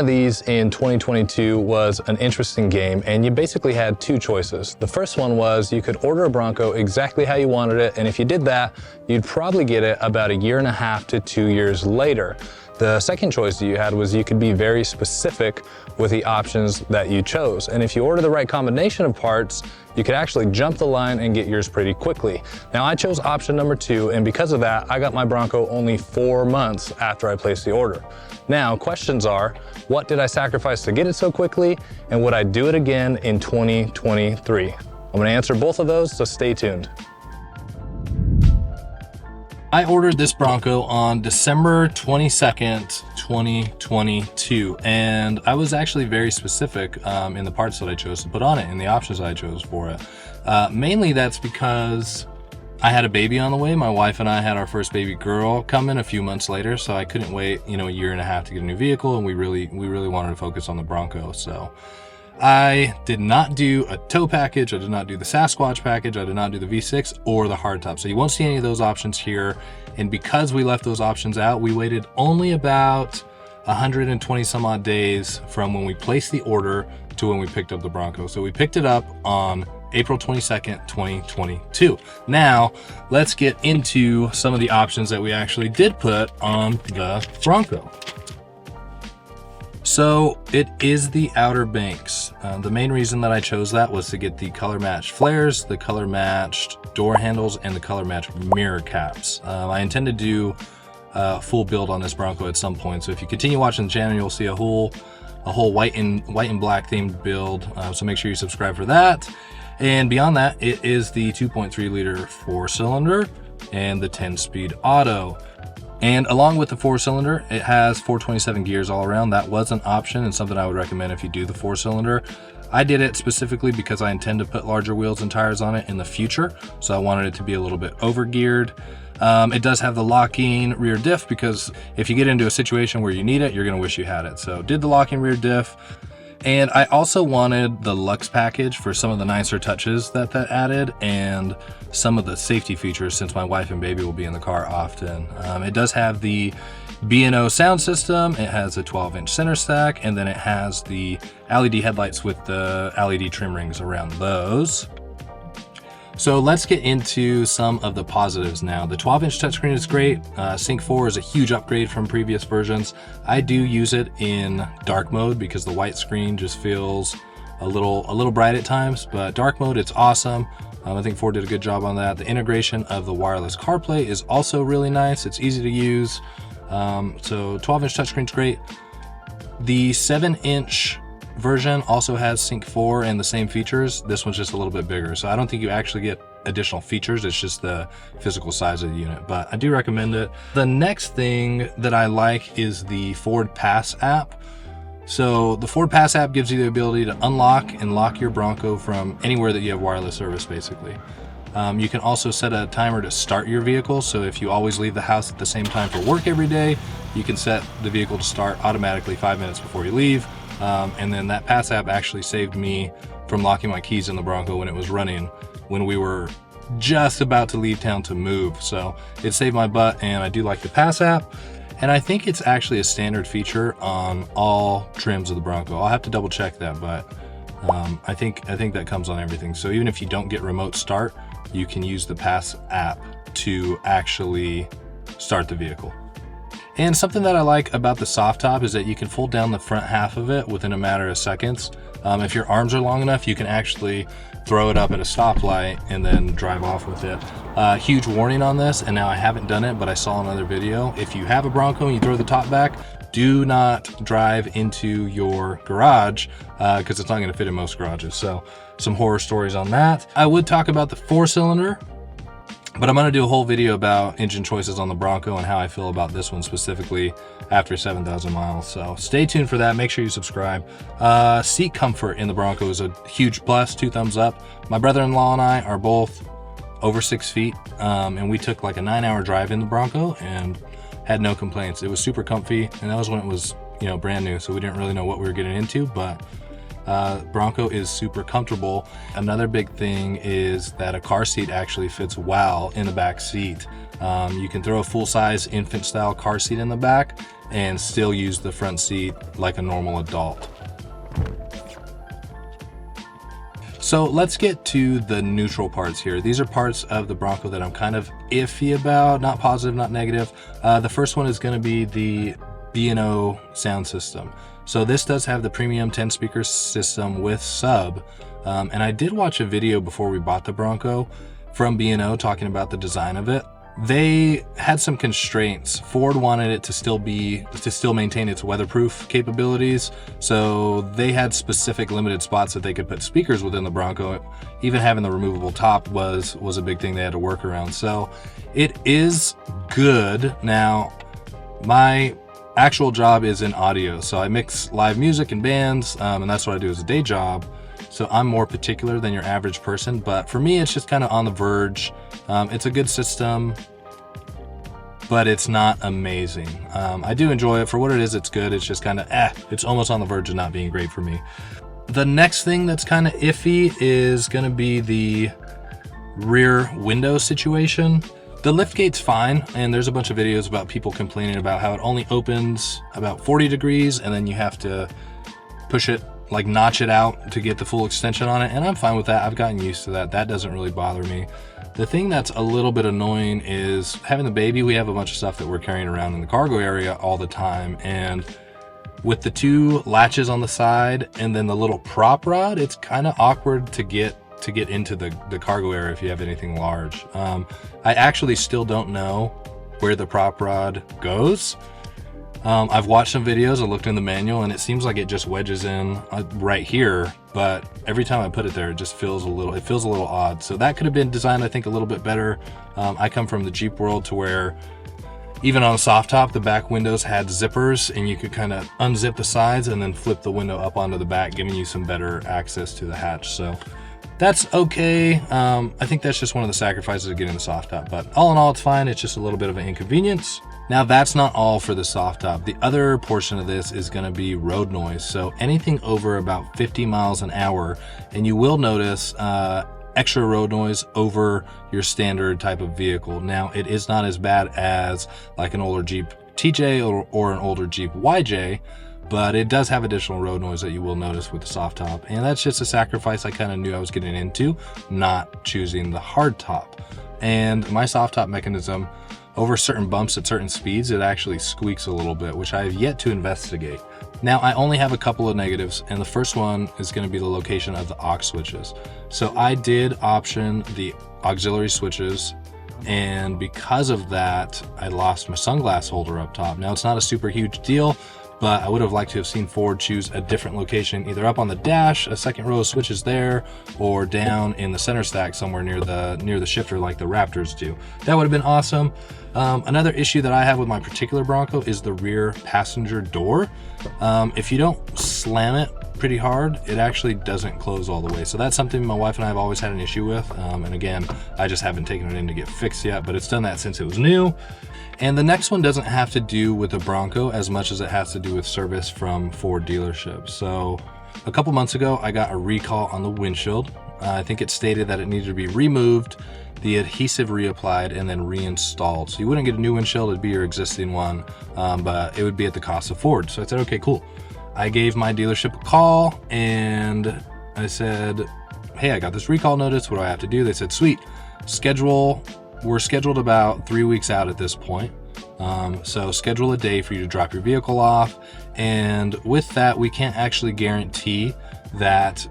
of these in 2022 was an interesting game, and you basically had two choices. The first one was you could order a Bronco exactly how you wanted it, and if you did that, you'd probably get it about 1.5 to 2 years later. The second choice that you had was you could be very specific with the options that you chose. And if you order the right combination of parts, you could actually jump the line and get yours pretty quickly. Now I chose option number 2, and because of that, I got my Bronco only 4 months after I placed the order. Now, questions are, what did I sacrifice to get it so quickly? And would I do it again in 2023? I'm gonna answer both of those, so stay tuned. I ordered this Bronco on December 22nd, 2022, and I was actually very specific in the parts that I chose to put on it and the options I chose for it. Mainly that's because I had a baby on the way. My wife and I had our first baby girl coming a few months later, so I couldn't wait, a 1.5 years to get a new vehicle, and we really wanted to focus on the Bronco. So I did not do a tow package, I did not do the Sasquatch package, I did not do the V6 or the hardtop. So you won't see any of those options here. And because we left those options out, we waited only about 120 some odd days from when we placed the order to when we picked up the Bronco. So we picked it up on April 22nd, 2022. Now, let's get into some of the options that we actually did put on the Bronco. So it is the Outer Banks. The main reason that I chose that was to get the color matched flares, the color matched door handles, and the color matched mirror caps. I intend to do a full build on this Bronco at some point. So if you continue watching the channel, you'll see a whole white and black themed build. So make sure you subscribe for that. And beyond that, it is the 2.3 liter 4-cylinder and the 10-speed auto. And along with the 4-cylinder, it has 427 gears all around. That was an option and something I would recommend if you do the 4-cylinder. I did it specifically because I intend to put larger wheels and tires on it in the future, so I wanted it to be a little bit over-geared. It does have the locking rear diff, because if you get into a situation where you need it, you're gonna wish you had it. So did the locking rear diff. And I also wanted the Lux package for some of the nicer touches that added, and some of the safety features, since my wife and baby will be in the car often. It does have the B&O sound system, it has a 12-inch center stack, and then it has the LED headlights with the LED trim rings around those. So let's get into some of the positives now. The 12-inch touchscreen is great. Sync 4 is a huge upgrade from previous versions. I do use it in dark mode because the white screen just feels a little bright at times, but dark mode, it's awesome. I think Ford did a good job on that. The integration of the wireless CarPlay is also really nice. It's easy to use. So 12-inch touchscreen's great. The 7-inch version also has Sync 4 and the same features. This one's just a little bit bigger, so I don't think you actually get additional features. It's just the physical size of the unit, but I do recommend it. The next thing that I like is the Ford Pass app. So the Ford Pass app gives you the ability to unlock and lock your Bronco from anywhere that you have wireless service, basically. You can also set a timer to start your vehicle, so if you always leave the house at the same time for work every day, you can set the vehicle to start automatically 5 minutes before you leave. And then that Pass app actually saved me from locking my keys in the Bronco when it was running, when we were just about to leave town to move. So it saved my butt, and I do like the Pass app. And I think it's actually a standard feature on all trims of the Bronco. I'll have to double check that, but I think that comes on everything. So even if you don't get remote start, you can use the Pass app to actually start the vehicle. And something that I like about the soft top is that you can fold down the front half of it within a matter of seconds. If your arms are long enough, you can actually throw it up at a stoplight and then drive off with it. Huge warning on this, and now I haven't done it, but I saw another video. If you have a Bronco and you throw the top back, do not drive into your garage because it's not going to fit in most garages. So some horror stories on that. I would talk about the 4-cylinder. But I'm going to do a whole video about engine choices on the Bronco and how I feel about this one specifically after 7,000 miles. So stay tuned for that. Make sure you subscribe. Seat comfort in the Bronco is a huge plus, 2 thumbs up. My brother-in-law and I are both over 6 feet, and we took like a 9-hour drive in the Bronco and had no complaints. It was super comfy, and that was when it was, brand new, so we didn't really know what we were getting into, but Bronco is super comfortable. Another big thing is that a car seat actually fits well in the back seat. You can throw a full-size infant-style car seat in the back, and still use the front seat like a normal adult. So let's get to the neutral parts here. These are parts of the Bronco that I'm kind of iffy about, not positive, not negative. The first one is going to be the B&O sound system. So this does have the premium 10 speaker system with sub. And I did watch a video before we bought the Bronco from B&O talking about the design of it. They had some constraints. Ford wanted it to still maintain its weatherproof capabilities. So they had specific limited spots that they could put speakers within the Bronco. Even having the removable top was a big thing they had to work around. So it is good. Now, my actual job is in audio. So I mix live music and bands, and that's what I do as a day job. So I'm more particular than your average person, but for me, it's just kind of on the verge. It's a good system, but it's not amazing. I do enjoy it for what it is. It's good. It's just kind of, it's almost on the verge of not being great for me. The next thing that's kind of iffy is going to be the rear window situation. The liftgate's fine, and there's a bunch of videos about people complaining about how it only opens about 40 degrees, and then you have to push it, like notch it out to get the full extension on it, and I'm fine with that. I've gotten used to that. That doesn't really bother me. The thing that's a little bit annoying is having the baby. We have a bunch of stuff that we're carrying around in the cargo area all the time, and with the two latches on the side and then the little prop rod, it's kind of awkward to get into the cargo area if you have anything large. I actually still don't know where the prop rod goes. I've watched some videos, I looked in the manual, and it seems like it just wedges in right here, but every time I put it there, it just feels a little odd. So that could have been designed, I think, a little bit better. I come from the Jeep world to where even on a soft top, the back windows had zippers, and you could kind of unzip the sides and then flip the window up onto the back, giving you some better access to the hatch. So that's okay. I think that's just one of the sacrifices of getting the soft top, but all in all, it's fine. It's just a little bit of an inconvenience. Now, that's not all for the soft top. The other portion of this is going to be road noise. So anything over about 50 miles an hour, and you will notice extra road noise over your standard type of vehicle. Now, it is not as bad as like an older Jeep TJ or an older Jeep YJ, but it does have additional road noise that you will notice with the soft top. And that's just a sacrifice I kind of knew I was getting into, not choosing the hard top. And my soft top mechanism, over certain bumps at certain speeds, it actually squeaks a little bit, which I have yet to investigate. Now, I only have a couple of negatives, and the first one is going to be the location of the aux switches. So I did option the auxiliary switches, and because of that, I lost my sunglass holder up top. Now, it's not a super huge deal, but I would have liked to have seen Ford choose a different location, either up on the dash, a second row of switches there, or down in the center stack somewhere near the shifter like the Raptors do. That would have been awesome. Another issue that I have with my particular Bronco is the rear passenger door. If you don't slam it pretty hard, it actually doesn't close all the way. So that's something my wife and I have always had an issue with. And again, I just haven't taken it in to get fixed yet, but it's done that since it was new. And the next one doesn't have to do with the Bronco as much as it has to do with service from Ford dealerships. So a couple months ago, I got a recall on the windshield. I think it stated that it needed to be removed, the adhesive reapplied, and then reinstalled. So you wouldn't get a new windshield, it'd be your existing one, but it would be at the cost of Ford. So I said, okay, cool. I gave my dealership a call and I said, hey, I got this recall notice. What do I have to do? They said, sweet, we're scheduled about 3 weeks out at this point. So schedule a day for you to drop your vehicle off. And with that, we can't actually guarantee that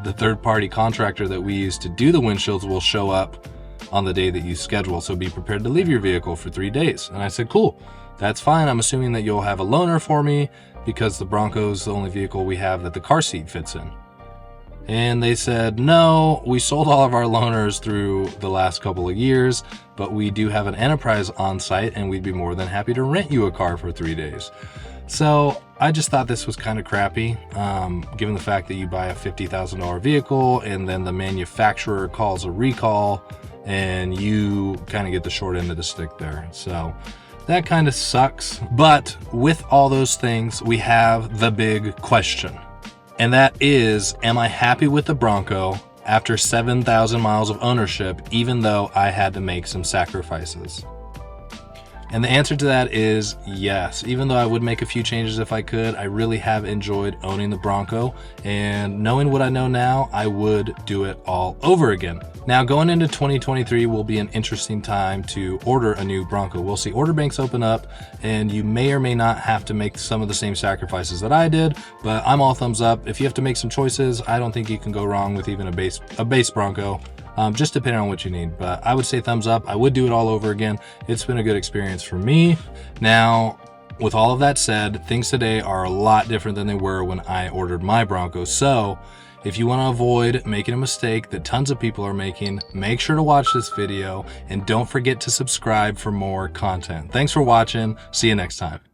the third-party contractor that we use to do the windshields will show up on the day that you schedule. So be prepared to leave your vehicle for 3 days. And I said, cool, that's fine. I'm assuming that you'll have a loaner for me because the Bronco's the only vehicle we have that the car seat fits in. And they said, no, we sold all of our loaners through the last couple of years, but we do have an Enterprise on site and we'd be more than happy to rent you a car for 3 days. So I just thought this was kind of crappy, given the fact that you buy a $50,000 vehicle and then the manufacturer calls a recall and you kind of get the short end of the stick there. So that kind of sucks. But with all those things, we have the big question. And that is, am I happy with the Bronco after 7,000 miles of ownership, even though I had to make some sacrifices? And the answer to that is yes. Even though I would make a few changes if I could, I really have enjoyed owning the Bronco, and knowing what I know now, I would do it all over again. Now, going into 2023 will be an interesting time to order a new Bronco. We'll see order banks open up, and you may or may not have to make some of the same sacrifices that I did, but I'm all thumbs up. If you have to make some choices, I don't think you can go wrong with even a base Bronco. Just depending on what you need, but I would say thumbs up. I would do it all over again. It's been a good experience for me. Now, with all of that said, things today are a lot different than they were when I ordered my Bronco. So if you want to avoid making a mistake that tons of people are making, make sure to watch this video and don't forget to subscribe for more content. Thanks for watching. See you next time.